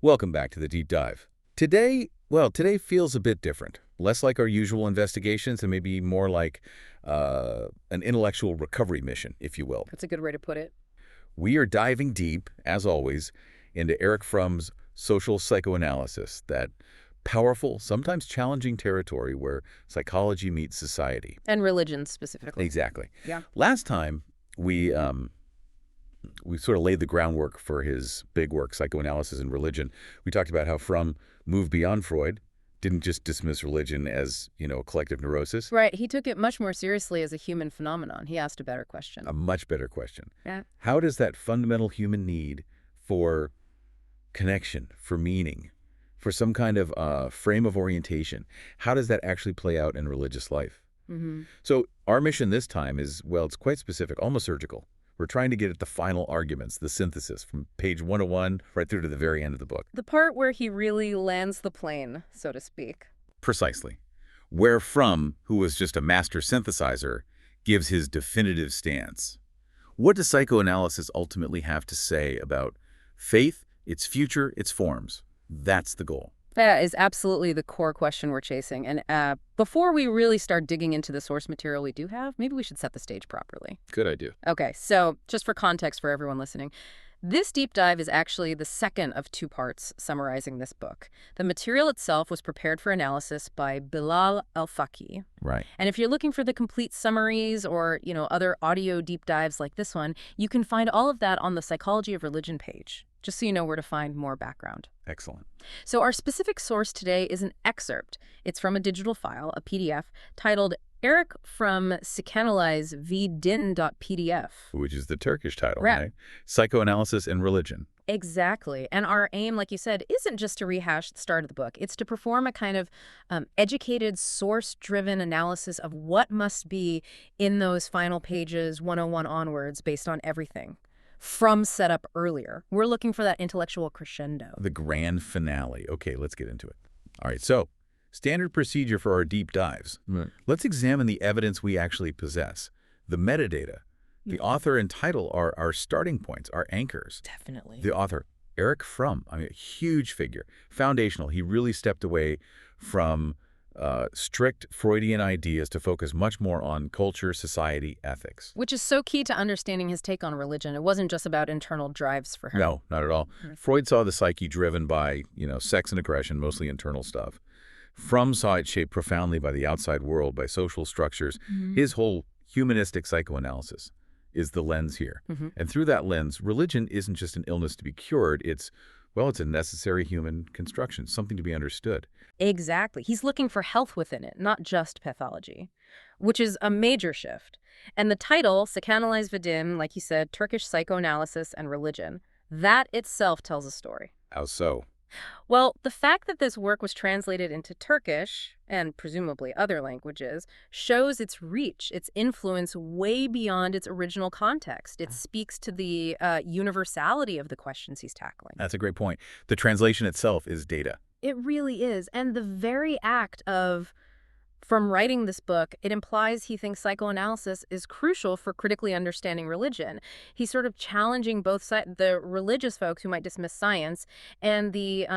Welcome back to the deep dive. Today feels a bit different. Less like our usual investigations and maybe more like an intellectual recovery mission, if you will. That's a good way to put it. We are diving deep, as always, into Erich Fromm's social psychoanalysis, that powerful, sometimes challenging territory where psychology meets society. And religion specifically. Exactly. Yeah. Last time, we sort of laid the groundwork for his big work, Psychoanalysis and Religion. We talked about how Fromm moved beyond Freud, didn't just dismiss religion as, a collective neurosis. Right. He took it much more seriously as a human phenomenon. He asked a better question. A much better question. Yeah. How does that fundamental human need for connection, for meaning, for some kind of frame of orientation, how does that actually play out in religious life? Mm-hmm. So our mission this time is, it's quite specific, almost surgical. We're trying to get at the final arguments, the synthesis, from page 101 right through to the very end of the book. The part where he really lands the plane, so to speak. Precisely. Where Fromm, who was just a master synthesizer, gives his definitive stance. What does psychoanalysis ultimately have to say about faith, its future, its forms? That's the goal. That is absolutely the core question we're chasing. And before we really start digging into the source material we do have, maybe we should set the stage properly. Good idea. Okay, so just for context for everyone listening, this deep dive is actually the second of two parts summarizing this book. The material itself was prepared for analysis by Bilal El-Faqih. Right. And if you're looking for the complete summaries or, other audio deep dives like this one, you can find all of that on the Psychology of Religion page, just so you know where to find more background. Excellent. So our specific source today is an excerpt. It's from a digital file, a PDF, titled Erich Fromm Psychoanalysis v.din.pdf. Which is the Turkish title, Right. right? Psychoanalysis and Religion. Exactly. And our aim, like you said, isn't just to rehash the start of the book. It's to perform a kind of educated, source-driven analysis of what must be in those final pages, 101 onwards, based on everything Fromm set up earlier. We're looking for that intellectual crescendo. The grand finale. Okay, let's get into it. All right, so standard procedure for our deep dives. Right. Let's examine the evidence we actually possess. The metadata. The author and title are our starting points, our anchors. Definitely. The author, Erich Fromm, a huge figure, foundational. He really stepped away from strict Freudian ideas to focus much more on culture, society, ethics. Which is so key to understanding his take on religion. It wasn't just about internal drives for him. No, not at all. Freud saw the psyche driven by, sex and aggression, mostly internal stuff. Fromm saw it shaped profoundly by the outside world, by social structures. His whole humanistic psychoanalysis is the lens here. And through that lens, religion isn't just an illness to be cured. It's a necessary human construction, something to be understood. Exactly. He's looking for health within it, not just pathology, which is a major shift. And the title, Psychoanalysis v.din, like you said, Turkish Psychoanalysis and Religion, that itself tells a story. How so? Well, the fact that this work was translated into Turkish, and presumably other languages, shows its reach, its influence way beyond its original context. It speaks to the universality of the questions he's tackling. That's a great point. The translation itself is data. It really is. And the very act of From writing this book, it implies he thinks psychoanalysis is crucial for critically understanding religion. He's sort of challenging both sides, the religious folks who might dismiss science and the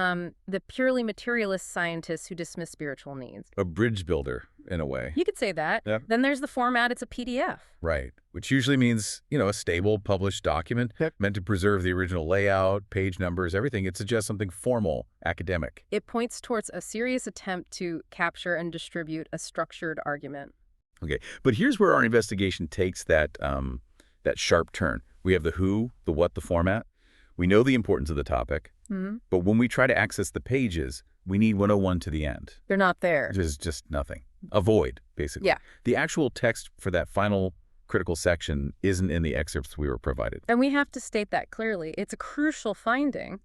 purely materialist scientists who dismiss spiritual needs. A bridge builder, in a way. You could say that. Yep. Then there's the format. It's a PDF. Right, which usually means, a stable, published document meant to preserve the original layout, page numbers, everything. It suggests something formal, academic. It points towards a serious attempt to capture and distribute a structured argument. Okay, but here's where our investigation takes that sharp turn. We have the who, the what, the format. We know the importance of the topic, but when we try to access the pages, we need 101 to the end. They're not there. There's just nothing. A void, basically. Yeah. The actual text for that final critical section isn't in the excerpts we were provided. And we have to state that clearly. It's a crucial finding,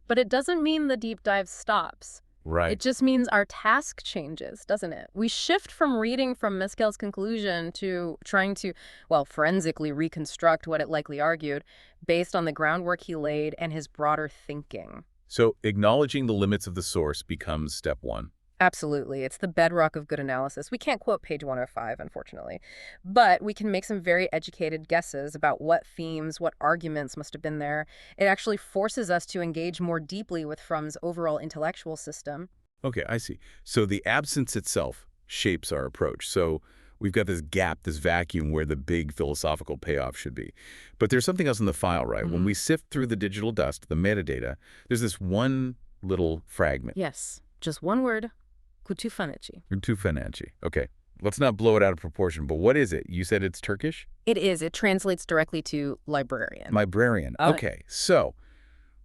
but it doesn't mean the deep dive stops. Right. It just means our task changes, doesn't it? We shift from reading from Mescal's conclusion to trying to, forensically reconstruct what it likely argued based on the groundwork he laid and his broader thinking. So acknowledging the limits of the source becomes step one. Absolutely. It's the bedrock of good analysis. We can't quote page 105, unfortunately. But we can make some very educated guesses about what themes, what arguments must have been there. It actually forces us to engage more deeply with Fromm's overall intellectual system. Okay, I see. So the absence itself shapes our approach. So we've got this gap, this vacuum where the big philosophical payoff should be. But there's something else in the file, right? When we sift through the digital dust, the metadata, there's this one little fragment. Yes, just one word. Kutufaneci. Kutufaneci. Okay, let's not blow it out of proportion, but what is it? You said it's Turkish? It is. It translates directly to librarian. Librarian. Okay, so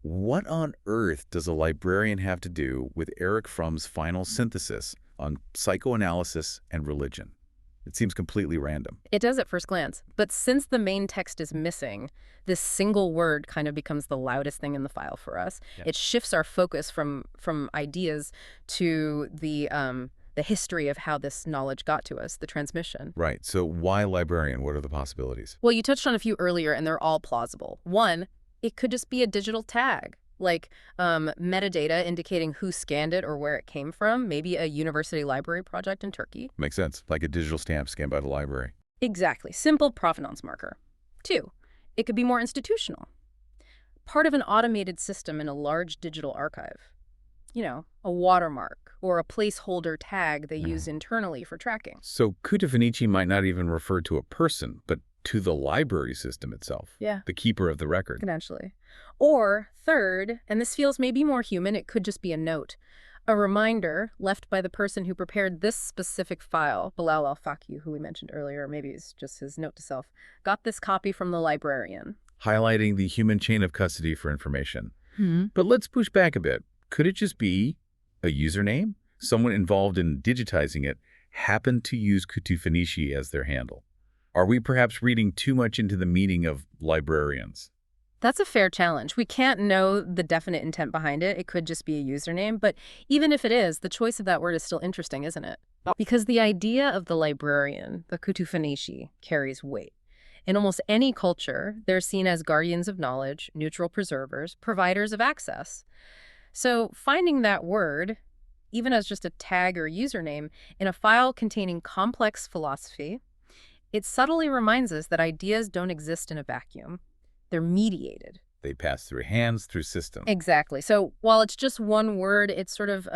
what on earth does a librarian have to do with Erich Fromm's final synthesis on psychoanalysis and religion? It seems completely random. It does at first glance. But since the main text is missing, this single word kind of becomes the loudest thing in the file for us. Yeah. It shifts our focus from ideas to the history of how this knowledge got to us, the transmission. Right. So why librarian? What are the possibilities? Well, you touched on a few earlier, and they're all plausible. One, it could just be a digital tag, like metadata indicating who scanned it or where it came from, maybe a university library project in Turkey. Makes sense, like a digital stamp scanned by the library. Exactly. Simple provenance marker. Two, it could be more institutional. Part of an automated system in a large digital archive. You know, a watermark or a placeholder tag they use internally for tracking. So Kutufaneci might not even refer to a person, but to the library system itself. Yeah. The keeper of the record. Potentially. Or third, and this feels maybe more human, it could just be a note. A reminder left by the person who prepared this specific file, Bilal al-Fakih, who we mentioned earlier, maybe it's just his note to self, got this copy from the librarian. Highlighting the human chain of custody for information. But let's push back a bit. Could it just be a username? Someone involved in digitizing it happened to use Kutufaneci as their handle. Are we perhaps reading too much into the meaning of librarians? That's a fair challenge. We can't know the definite intent behind it. It could just be a username. But even if it is, the choice of that word is still interesting, isn't it? Because the idea of the librarian, the Kutufaneci, carries weight. In almost any culture, they're seen as guardians of knowledge, neutral preservers, providers of access. So finding that word, even as just a tag or username, in a file containing complex philosophy, it subtly reminds us that ideas don't exist in a vacuum. They're mediated. They pass through hands, through systems. Exactly. So while it's just one word, it sort of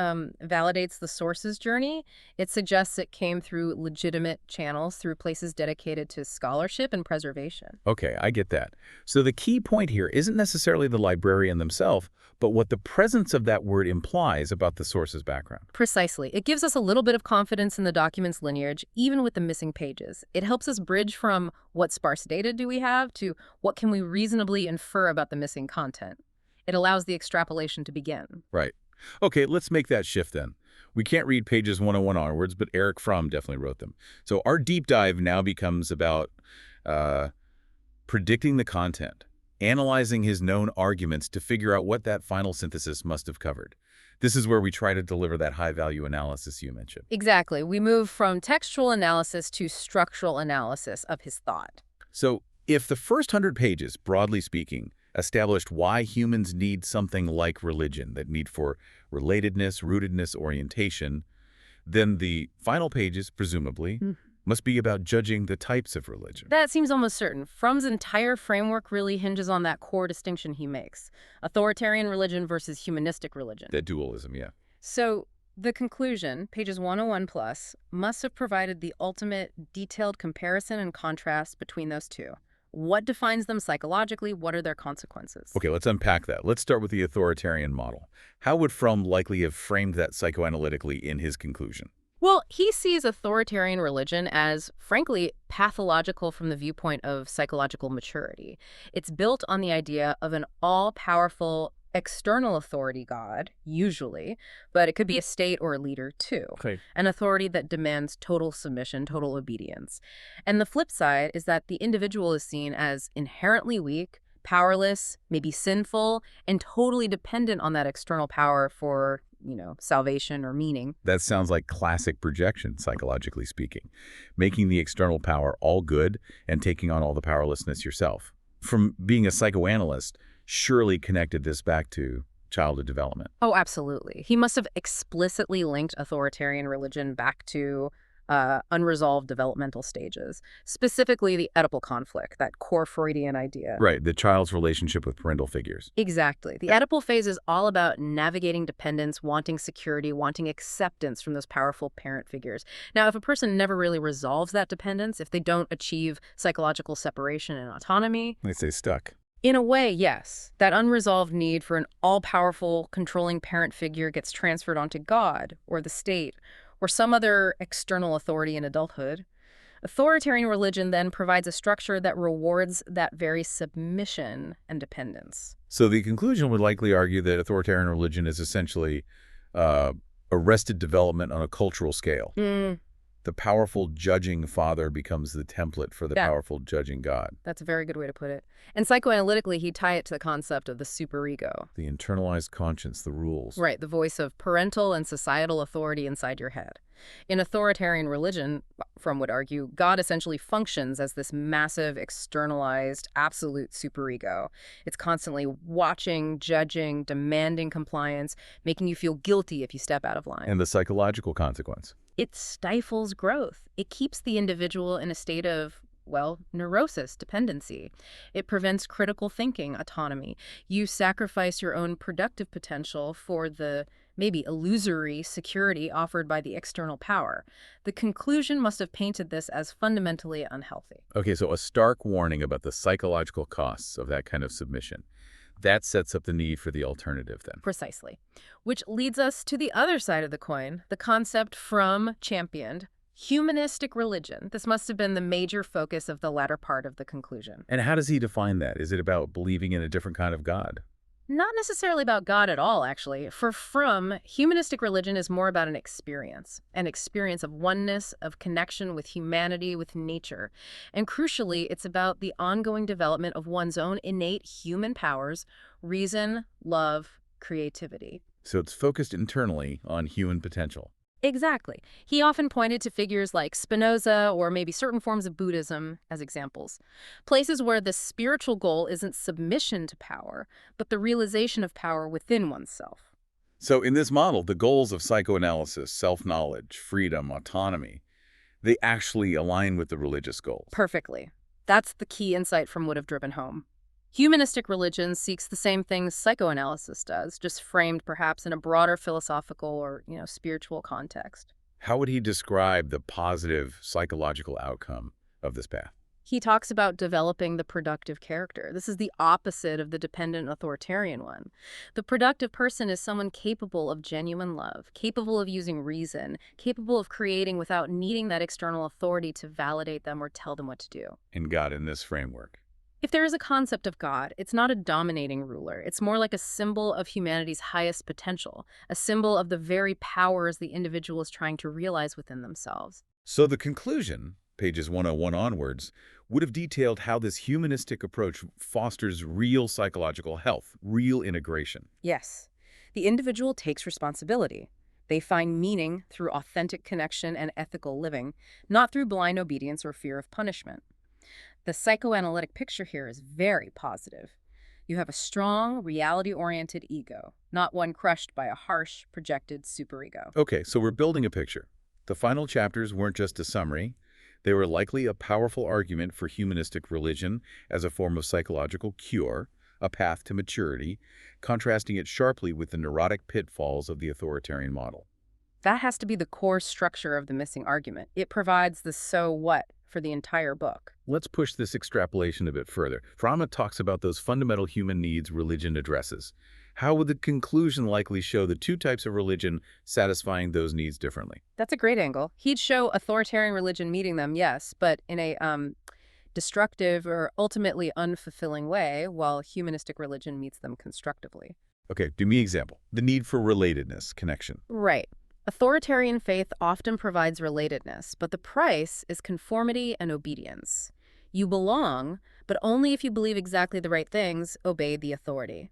validates the source's journey. It suggests it came through legitimate channels, through places dedicated to scholarship and preservation. Okay, I get that. So the key point here isn't necessarily the librarian themselves, but what the presence of that word implies about the source's background. Precisely. It gives us a little bit of confidence in the document's lineage, even with the missing pages. It helps us bridge from what sparse data do we have to what can we reasonably infer about the missing content. It allows the extrapolation to begin. Right. Okay, let's make that shift then. We can't read pages 101 onwards, but Erich Fromm definitely wrote them. So our deep dive now becomes about predicting the content, analyzing his known arguments to figure out what that final synthesis must have covered. This is where we try to deliver that high-value analysis you mentioned. Exactly. We move from textual analysis to structural analysis of his thought. So if the first 100 pages, broadly speaking, established why humans need something like religion, that need for relatedness, rootedness, orientation, then the final pages, presumably, must be about judging the types of religion. That seems almost certain. Fromm's entire framework really hinges on that core distinction he makes. Authoritarian religion versus humanistic religion. That dualism, yeah. So the conclusion, pages 101 plus, must have provided the ultimate detailed comparison and contrast between those two. What defines them psychologically? What are their consequences? Okay, let's unpack that. Let's start with the authoritarian model. How would Fromm likely have framed that psychoanalytically in his conclusion? Well, he sees authoritarian religion as, frankly, pathological from the viewpoint of psychological maturity. It's built on the idea of an all-powerful external authority god, usually, but it could be a state or a leader too. Okay. An authority that demands total submission, total obedience. And the flip side is that the individual is seen as inherently weak, powerless, maybe sinful, and totally dependent on that external power for, salvation or meaning. That sounds like classic projection, psychologically speaking. Making the external power all good and taking on all the powerlessness yourself. From being a psychoanalyst, surely connected this back to childhood development. Oh, absolutely. He must have explicitly linked authoritarian religion back to unresolved developmental stages, specifically the Oedipal conflict, that core Freudian idea. Right, the child's relationship with parental figures. Exactly. The Oedipal phase is all about navigating dependence, wanting security, wanting acceptance from those powerful parent figures. Now, if a person never really resolves that dependence, if they don't achieve psychological separation and autonomy, They stay stuck. in a way, yes. That unresolved need for an all-powerful, controlling parent figure gets transferred onto God or the state or some other external authority in adulthood. Authoritarian religion then provides a structure that rewards that very submission and dependence. So the conclusion would likely argue that authoritarian religion is essentially arrested development on a cultural scale. The powerful judging father becomes the template for the powerful judging God. That's a very good way to put it. And psychoanalytically, he'd tie it to the concept of the superego. The internalized conscience, the rules. Right, the voice of parental and societal authority inside your head. In authoritarian religion, Fromm would argue, God essentially functions as this massive, externalized, absolute superego. It's constantly watching, judging, demanding compliance, making you feel guilty if you step out of line. And the psychological consequence. It stifles growth. It keeps the individual in a state of, well, neurosis, dependency. It prevents critical thinking, autonomy. You sacrifice your own productive potential for the maybe illusory security offered by the external power. The conclusion must have painted this as fundamentally unhealthy. Okay, so a stark warning about the psychological costs of that kind of submission. That sets up the need for the alternative then. Precisely. Which leads us to the other side of the coin, the concept Fromm championed, humanistic religion. This must have been the major focus of the latter part of the conclusion. And how does he define that? Is it about believing in a different kind of God? Not necessarily about God at all, actually. For Fromm, humanistic religion is more about an experience of oneness, of connection with humanity, with nature. And crucially, it's about the ongoing development of one's own innate human powers, reason, love, creativity. So it's focused internally on human potential. Exactly. He often pointed to figures like Spinoza or maybe certain forms of Buddhism as examples. Places where the spiritual goal isn't submission to power, but the realization of power within oneself. So in this model, the goals of psychoanalysis, self-knowledge, freedom, autonomy, they actually align with the religious goals. Perfectly. That's the key insight Fromm would have driven home. Humanistic religion seeks the same things psychoanalysis does, just framed perhaps in a broader philosophical or, spiritual context. How would he describe the positive psychological outcome of this path? He talks about developing the productive character. This is the opposite of the dependent authoritarian one. The productive person is someone capable of genuine love, capable of using reason, capable of creating without needing that external authority to validate them or tell them what to do. And God in this framework. If there is a concept of God, it's not a dominating ruler. It's more like a symbol of humanity's highest potential, a symbol of the very powers the individual is trying to realize within themselves. So the conclusion, pages 101 onwards, would have detailed how this humanistic approach fosters real psychological health, real integration. Yes, the individual takes responsibility. They find meaning through authentic connection and ethical living, not through blind obedience or fear of punishment. The psychoanalytic picture here is very positive. You have a strong, reality-oriented ego, not one crushed by a harsh, projected superego. Okay, so we're building a picture. The final chapters weren't just a summary. They were likely a powerful argument for humanistic religion as a form of psychological cure, a path to maturity, contrasting it sharply with the neurotic pitfalls of the authoritarian model. That has to be the core structure of the missing argument. It provides the so what for the entire book. Let's push this extrapolation a bit further. Fromm talks about those fundamental human needs religion addresses. How would the conclusion likely show the two types of religion satisfying those needs differently? That's a great angle. He'd show authoritarian religion meeting them, yes, but in a destructive or ultimately unfulfilling way, while humanistic religion meets them constructively. Okay, do me an example. The need for relatedness, connection. Right. Authoritarian faith often provides relatedness, but the price is conformity and obedience. You belong, but only if you believe exactly the right things, obey the authority.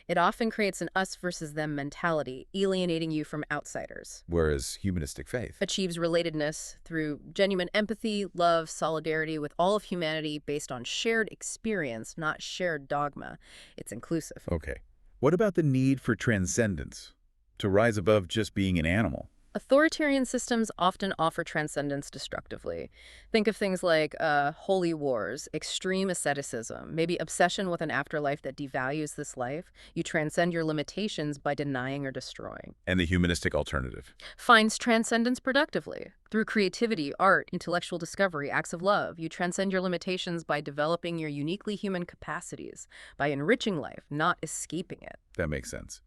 It often creates an us versus them mentality, alienating you from outsiders. Whereas humanistic faith Achieves relatedness through genuine empathy, love, solidarity with all of humanity based on shared experience, not shared dogma. It's inclusive. Okay. What about the need for transcendence, to rise above just being an animal? Authoritarian systems often offer transcendence destructively. Think of things like holy wars, extreme asceticism, maybe obsession with an afterlife that devalues this life. You transcend your limitations by denying or destroying. And the humanistic alternative. Finds transcendence productively. Through creativity, art, intellectual discovery, acts of love, you transcend your limitations by developing your uniquely human capacities, by enriching life, not escaping it. That makes sense.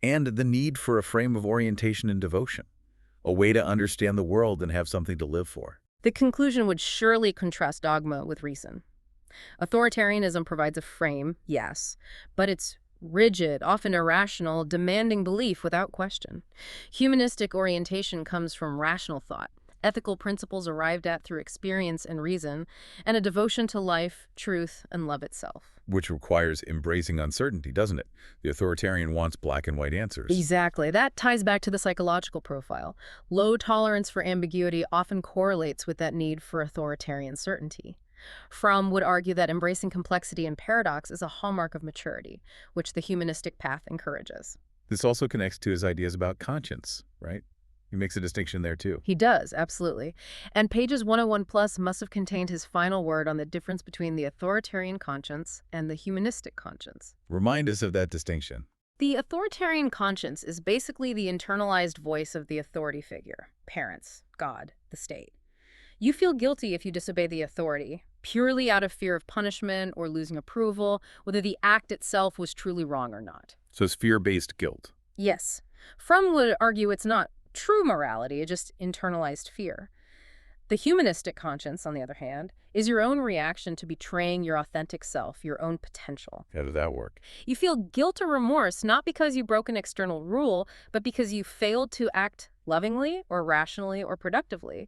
And the need for a frame of orientation and devotion, a way to understand the world and have something to live for. The conclusion would surely contrast dogma with reason. Authoritarianism provides a frame, yes, but it's rigid, often irrational, demanding belief without question. Humanistic orientation comes from rational thought, ethical principles arrived at through experience and reason, and a devotion to life, truth, and love itself. Which requires embracing uncertainty, doesn't it? The authoritarian wants black and white answers. Exactly. That ties back to the psychological profile. Low tolerance for ambiguity often correlates with that need for authoritarian certainty. Fromm would argue that embracing complexity and paradox is a hallmark of maturity, which the humanistic path encourages. This also connects to his ideas about conscience, right? He makes a distinction there, too. He does, absolutely. And pages 101 plus must have contained his final word on the difference between the authoritarian conscience and the humanistic conscience. Remind us of that distinction. The authoritarian conscience is basically the internalized voice of the authority figure, parents, God, the state. You feel guilty if you disobey the authority, purely out of fear of punishment or losing approval, whether the act itself was truly wrong or not. So it's fear-based guilt. Yes. Fromm would argue it's not true morality, just internalized fear. The humanistic conscience, on the other hand, is your own reaction to betraying your authentic self, your own potential. How does that work? You feel guilt or remorse not because you broke an external rule, but because you failed to act lovingly or rationally or productively.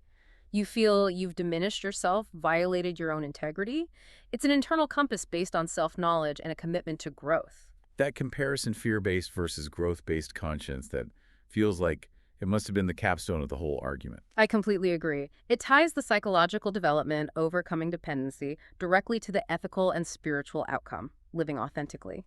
You feel you've diminished yourself, violated your own integrity. It's an internal compass based on self-knowledge and a commitment to growth. That comparison, fear-based versus growth-based conscience, that feels like it must have been the capstone of the whole argument. I completely agree. It ties the psychological development, overcoming dependency, directly to the ethical and spiritual outcome, living authentically.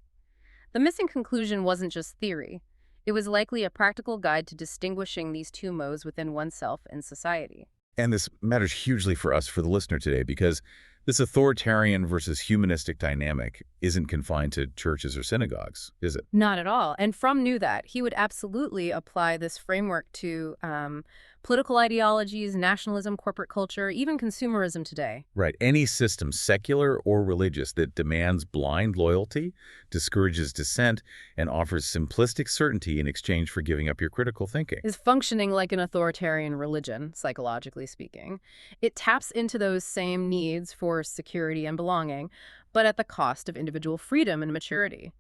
The missing conclusion wasn't just theory. It was likely a practical guide to distinguishing these two modes within oneself and society. And this matters hugely for us, for the listener today, because this authoritarian versus humanistic dynamic isn't confined to churches or synagogues, is it? Not at all. And Fromm knew that. He would absolutely apply this framework to political ideologies, nationalism, corporate culture, even consumerism today. Right. Any system, secular or religious, that demands blind loyalty, discourages dissent, and offers simplistic certainty in exchange for giving up your critical thinking. Is functioning like an authoritarian religion, psychologically speaking. It taps into those same needs for security and belonging, but at the cost of individual freedom and maturity.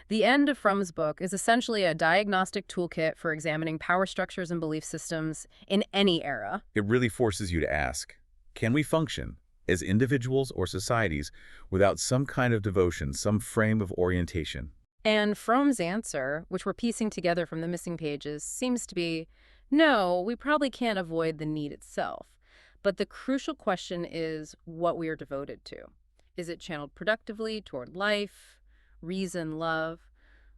The end of Fromm's book is essentially a diagnostic toolkit for examining power structures and belief systems in any era. It really forces you to ask, can we function as individuals or societies without some kind of devotion, some frame of orientation? And Fromm's answer, which we're piecing together from the missing pages, seems to be, no, we probably can't avoid the need itself. But the crucial question is what we are devoted to. Is it channeled productively toward life, reason, love,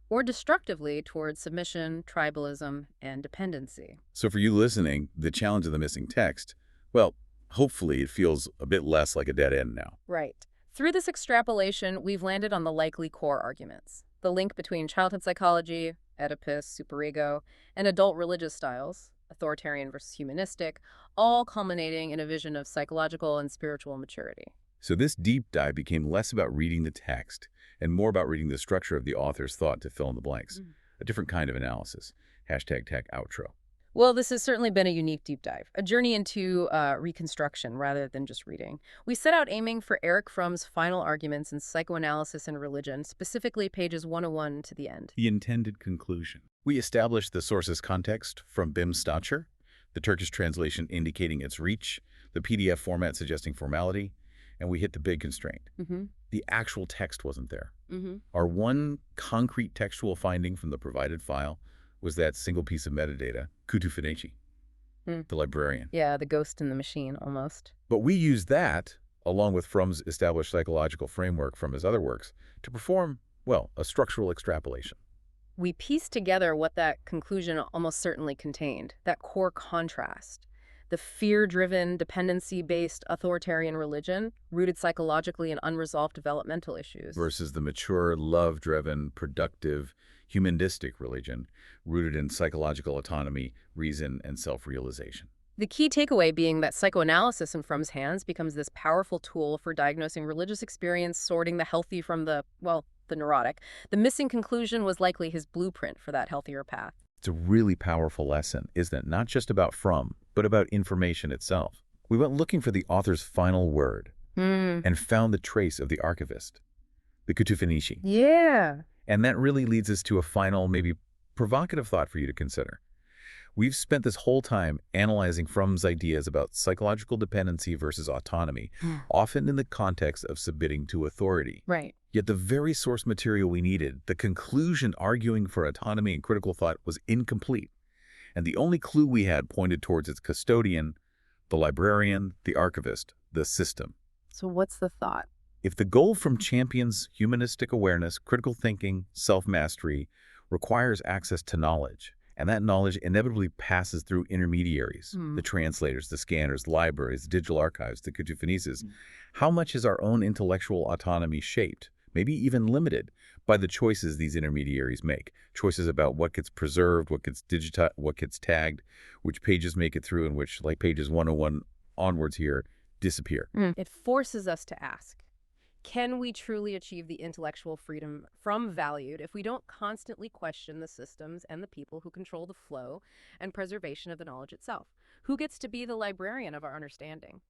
or destructively toward submission, tribalism, and dependency? So for you listening, the challenge of the missing text, well, hopefully it feels a bit less like a dead end now. Right. Through this extrapolation, we've landed on the likely core arguments. The link between childhood psychology, Oedipus, superego, and adult religious styles, authoritarian versus humanistic, all culminating in a vision of psychological and spiritual maturity. So this deep dive became less about reading the text and more about reading the structure of the author's thought to fill in the blanks. A different kind of analysis. #tech outro. Well, this has certainly been a unique deep dive, a journey into reconstruction rather than just reading. We set out aiming for Erich Fromm's final arguments in Psychoanalysis and Religion, specifically pages 101 to the end. The intended conclusion. We established the source's context from Bim Stacher, the Turkish translation indicating its reach, the PDF format suggesting formality, and we hit the big constraint. The actual text wasn't there. Our one concrete textual finding from the provided file was that single piece of metadata, Kutu Fideci, the librarian. Yeah, the ghost in the machine, almost. But we used that, along with Fromm's established psychological framework from his other works, to perform, well, a structural extrapolation. we piece together what that conclusion almost certainly contained, that core contrast. The fear-driven, dependency-based authoritarian religion, rooted psychologically in unresolved developmental issues. Versus the mature, love-driven, productive, humanistic religion, rooted in psychological autonomy, reason, and self-realization. The key takeaway being that psychoanalysis in Fromm's hands becomes this powerful tool for diagnosing religious experience, sorting the healthy from the, well, the neurotic. The missing conclusion was likely his blueprint for that healthier path. It's a really powerful lesson, isn't it? Not just about Fromm, but about information itself. We went looking for the author's final word and found the trace of the archivist, the Kutufinishi. Yeah. And that really leads us to a final, maybe provocative thought for you to consider. We've spent this whole time analyzing Fromm's ideas about psychological dependency versus autonomy, often in the context of submitting to authority. Right. Yet the very source material we needed, the conclusion arguing for autonomy and critical thought, was incomplete. And the only clue we had pointed towards its custodian, the librarian, the archivist, the system. So what's the thought? If the goal from champions humanistic awareness, critical thinking, self-mastery requires access to knowledge, and that knowledge inevitably passes through intermediaries, the translators, the scanners, libraries, digital archives, the Kutufinisis, how much is our own intellectual autonomy shaped, maybe even limited, by the choices these intermediaries make? Choices about what gets preserved, what gets digitized, what gets tagged, which pages make it through, and which, like pages 101 onwards here, disappear. It forces us to ask, can we truly achieve the intellectual freedom Fromm valued if we don't constantly question the systems and the people who control the flow and preservation of the knowledge itself? Who gets to be the librarian of our understanding?